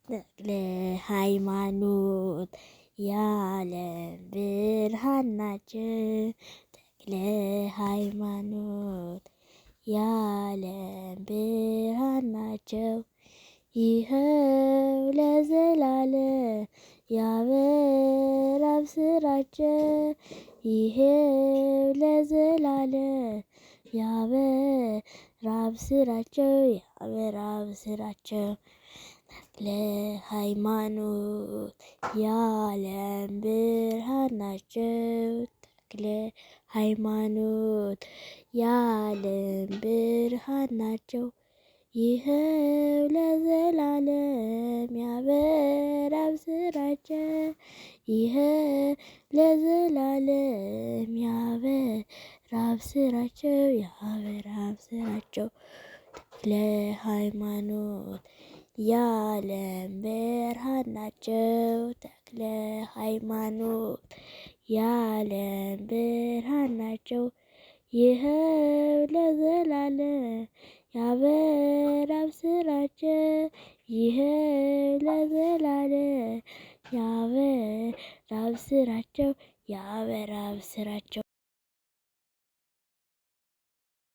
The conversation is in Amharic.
ተክለ ሃይማኖት የዓለም ብርሃን ናቸው። ተክለ ሃይማኖት የዓለም ብርሃን ናቸው። ይኸው ለዘላለም ያበራል ስራቸው። ይኸው ለዘላለም ያበራል ስራቸው። ያበራል ስራቸው። ተክለ ሃይማኖት የዓለም ብርሃን ናቸው። ተክለ ሃይማኖት የዓለም ብርሃን ናቸው። ይኸው ለዘላለም ያበራል ስራቸው። ይኸው ለዘላለም ያበራል ስራቸው። ያበራል ስራቸው። ተክለ ሃይማኖት የዓለም ብርሃን ናቸው። ተክለ ሃይማኖት የዓለም ብርሃን ናቸው። ይኸው ለዘላለም ያበራል ስራቸው። ይኸው ለዘላለም ያበራል ስራቸው። ያበራል ስራቸው።